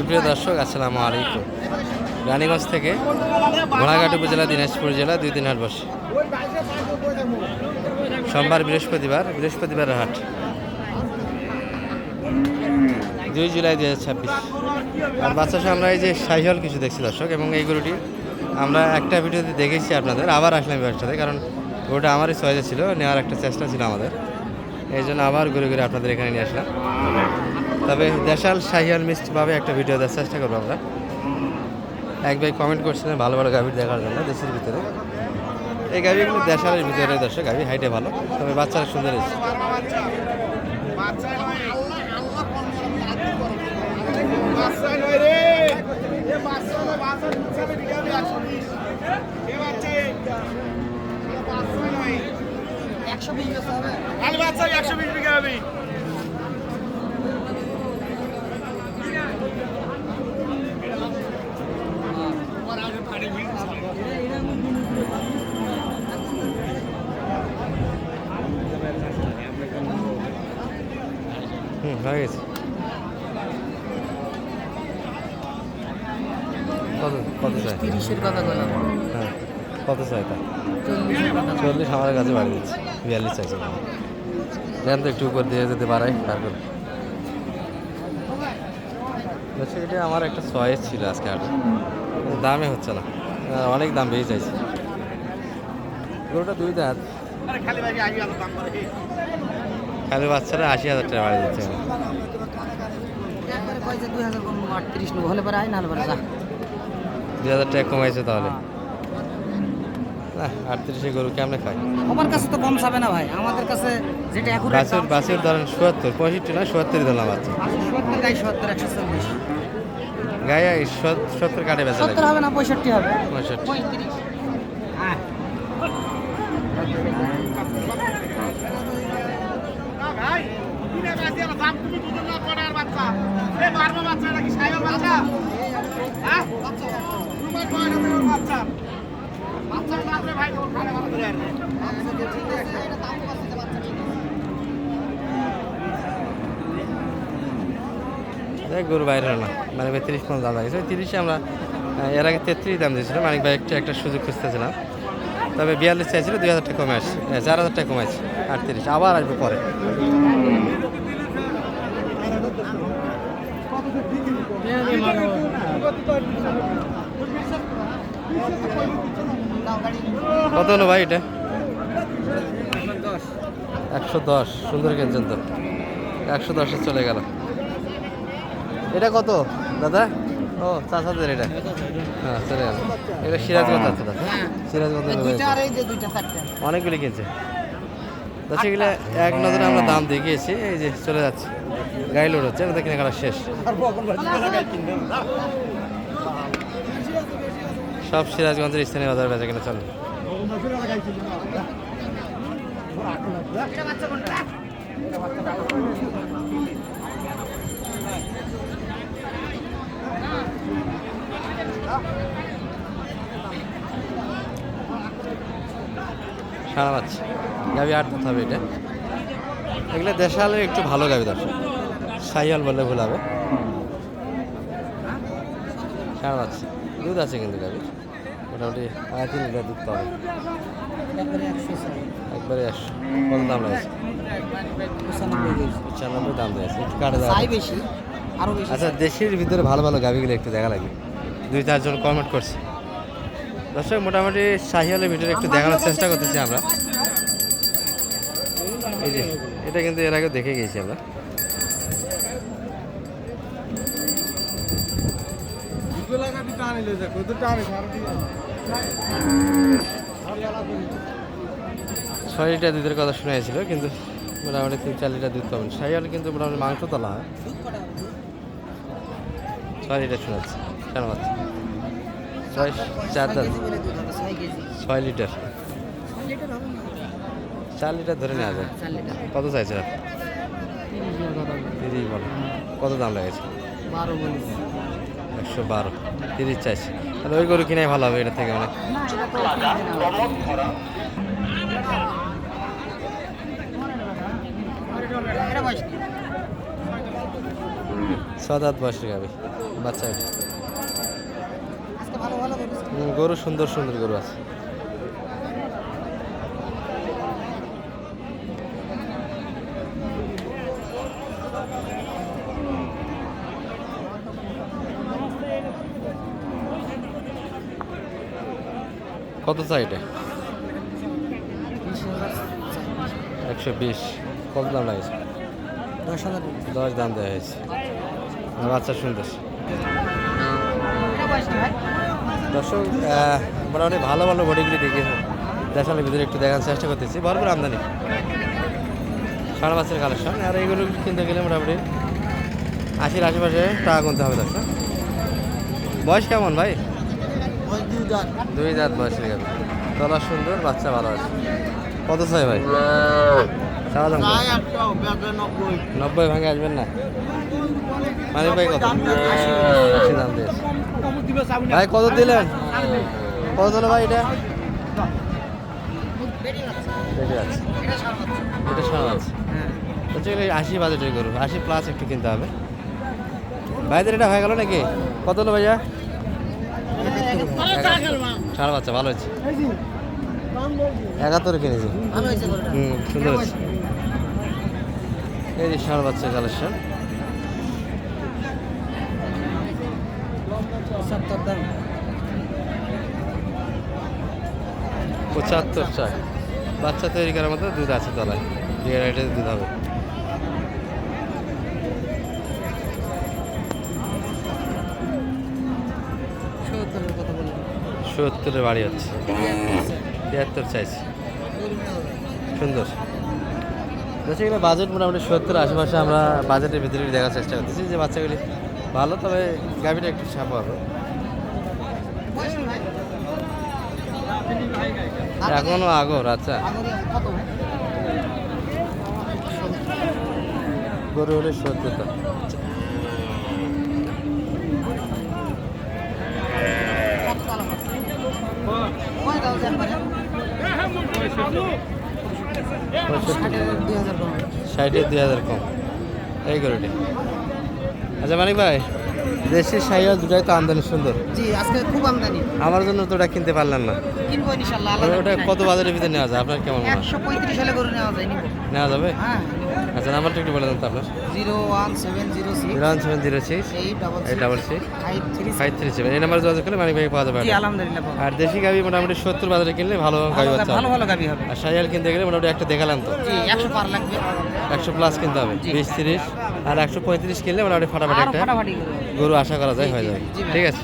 সুপ্রিয় দর্শক, আসসালামু আলাইকুম। রানীগঞ্জ থেকে ঘোড়াঘাট উপজেলা, দিনাজপুর জেলা 2 দিন হাট বসে। সোমবার, বৃহস্পতিবারের হাট 2 জুলাই 2026। আর বাচ্চা সহ আমরা এই যে শাহিওয়াল কিছু দেখছি দর্শক, এবং এই গরুটি আমরা একটা ভিডিওতে দেখেছি আপনাদের, আবার আসলাম ব্যবসাতে, কারণ গরুটা আমারই চয়েসে ছিল, নেওয়ার একটা চেষ্টা ছিল আমাদের, এই জন্য আবার ঘুরে ঘুরে আপনাদের এখানে নিয়ে আসলাম। তবে দেশাল শাহিওয়াল মিক্সডভাবে একটা ভিডিও দেওয়ার চেষ্টা করবো আমরা। এক ভাই কমেন্ট করছিলেন ভালো ভালো গাভীর দেখার জন্য দেশের ভিতরে। এই গাভীগুলো দেশালের ভিতরে দর্শক, গাভী হাইটে ভালো, তবে বাচ্চারা সুন্দর হয়েছে। হয়ে গেছে। কত চাই? 30-এর কথা বললাম। হ্যাঁ, কত চাই? তা 40 আমার কাছে বাড়ি দিচ্ছি, 42 চাইছি। দেন তো একটু উপর দিয়ে যেতে পারাই, তারপর এটা আমার একটা চয়েস ছিল আজকে হাটে, দামে হচ্ছে না, অনেক দাম বেশি চাইছি। গরুটা 2 দাঁত, খালি বাচ্চারা 80,000 টাকা বাড়ি দিচ্ছে। 2,000 টাকা কমাইছে তাহলে না? 38-এ গরু কেমনে খায়? আমার কাছে তো কম যাবে না ভাই, আমাদের কাছে যেটা এখন বাসের ধরেন 70, 65 না 70 দিলাম বাচ্চা। 70 গাই 70 140 গায়ে 70 কাটে বেচা 70 হবে না, 65 হবে, 65। 35। হ্যাঁ ভাই কিনে গাছে আর দাম তুমি বুঝো না পড়ার বাচ্চা এ বারবা বাচ্চা নাকি সাইবার বাচ্চা হ্যাঁ বাচ্চা তোমার কয়টা মেয়ের বাচ্চা বাচ্চা না রে ভাই ওর খানে ভালো করে আনবে আচ্ছা ঠিক আছে এটা দাম কত আছে বাচ্চা ঠিক গরু বাইরে হলো না, মানে 32 দাম লাগছে। 30-এ আমরা এর আগে 33 দাম দিয়েছিলাম, মানিক ভাই একটা সুযোগ খুঁজতেছিলাম, তবে 42 চাইছিল, 2,000 টাকা কমে আসছে, 4,000 টাকা কমেছে। 38 আবার আসবে পরে। কত হলো ভাই এটা? 110। সুন্দর কিনছেন তো, 110-এ চলে গেল। এটা কত দাদা? ও চাচাদের এটা, হ্যাঁ চলে গেল। এটা সিরাজগঞ্জ আছে দাদা, সিরাজগঞ্জ অনেকগুলি কিনছে দশ। এগুলো এক নজরে আমরা দাম দেখিয়েছি, এই যে চলে যাচ্ছে, গাড়ি লোড হচ্ছে, আমাদের কেনাকাটা শেষ। সব সিরাজগঞ্জের স্থানীয় বাজার বেচা কিনা চলে। সারা মাছ গাভি 8 দাঁত হবে এটা। এগুলো দেশালের একটু ভালো গাভি দর্শক, শাহিওয়াল বললে ভুল হবে। সারা মাছ দুধ আছে কিন্তু গাভির মোটামুটি 3 লিটার দুধ পাবে একবারে 100। কত দাম লাগছে? 95 দাম দিয়েছে, একটু কাটে দেওয়া বেশি আরো বেশি। আচ্ছা, দেশের ভিতরে ভালো ভালো গাভিগুলো একটু দেখা লাগে, 2-4 জন কমেন্ট করছে দর্শক। মোটামুটি শাহিওয়ালের ভিতরে একটু দেখানোর চেষ্টা করতেছি আমরা। এই যে এটা কিন্তু এর আগে দেখে গেছি আমরা। ছয় লিটার দুধের কথা শোনা হয়েছিল, কিন্তু মোটামুটি 3-4 লিটার দুধ পাবেন। শাহিওয়াল কিন্তু মোটামুটি মাংস তোলা হয়। 6 লিটার শোনাচ্ছে, কেন মাছ 4 দাঁত, 6 লিটার, 4 লিটার ধরে নেওয়া যায়। কত চাইছে? 30 বলো। কত দাম লাগেছে? 112। 30 চাইছে, তাহলে ওই গরু কিনাই ভালো হবে এটা থেকে অনেক। দাঁত বয়সের গাবি বাচ্চা এটা। আজকে ভালো ভালো গরু আছে। গরু সুন্দর সুন্দর গরু আছে। কত চাই এটা? 120। কত দাম লাগছে? 10,000 10 দাম দেওয়া হয়েছে। বাচ্চা সুন্দর। এটা বয়স কি ভাই? দর্শক মোটামুটি ভালো ভালো বডিগুলি দেখে দেখানোর ভিতরে একটু দেখার চেষ্টা করতেছি। ভরপুর আমদানি, সাড়ে মাছের কালেকশন। আর এইগুলো কিনতে গেলে মোটামুটি 80-র আশেপাশে টাকা গুনতে হবে। দর্শক বয়স কেমন ভাই? ওই 2 দাঁত। 2 দাঁত বয়সের গাবি, তলা সুন্দর, বাচ্চা ভালো আছে। কত চাই ভাই? চাওয়া দাম কত? 90 ভাঙে আসবেন না? মানে ভাই কত? 80 দাম দিয়েছে ভাই। কত দিলেন? কত দিল ভাই এটা? বেড়ে যাচ্ছে। এটা সারা আছে। হচ্ছে 80 বাজেটের গরু, 80+ একটু কিনতে হবে। ভাইদের এটা হয়ে গেল নাকি? কত হলো ভাইয়া? সারা বাচ্চা ভালো হয়েছে। 71 কিনেছি। ভালো হয়েছে গরুটা। সুন্দর হচ্ছে। এই যে সারা বাচ্চা কালেকশন। 70 দাম। 75 চাই। বাচ্চা তৈরি করার মতো দুধ আছে তলায়, ডিয়ার রাইটে দুধ হবে। 70 এর কথা বলি। 70-এর বাড়ি হচ্ছে। 73 চাইছি। সুন্দর। বলছি এগুলো বাজেট মোটামুটি 70-এর আশেপাশে। আমরা বাজেটের ভিতরে দেখার চেষ্টা করতেছি যে বাচ্চাগুলি ভালো, তবে গাভিটা একটু সাপ হবে। বয়স কি ভাই? এখনো আগর। আচ্ছা, আগরে কত ভাই? গরু হলে 70 দাম। কত তালা আছে? কয় দাও জান পারে? 2000 কম। 60-এর 2000 কম এই গরুটি। আচ্ছা মানিক ভাই, দেশি শাহিওয়াল দুটাই তো আমদানি সুন্দর। জি আজকে খুব আমদানি। আমার জন্য তো ওটা কিনতে পারলাম না। কিনবো ইনশাআল্লাহ। আল্লাহ ওটা কত বাজারের ভিতরে নেওয়া যায় আপনার কেমন মনে হয়? 135 হলে গরু নেওয়া যায় নিবো। নেওয়া যাবে? হ্যাঁ। আচ্ছা নাম্বারটা একটু বলে দেন তো আপনার। 01706 01706 866 537। এই নাম্বারে যোগাযোগ করলে মানিক ভাই পাওয়া যাবে। জি আলহামদুলিল্লাহ পাবো। আর দেশি গাভি মোটামুটি 70 বাজারে কিনলে ভালো গাভি বাচ্চা ভালো হবে। ভালো গাবি হবে। আর শাহিওয়াল কিনতে গেলে মোটামুটি একটা দেখালাম তো, জি 100 পার লাগবে। 100+ কিনতে হবে। জি। 20-30 আর 135 কিনলে মোটামুটি ফাটাফাটি আর একটা ফাটাফাটি গরু। গরু আশা করা যায় হয়ে যাবে। জি ভাই। ঠিক আছে।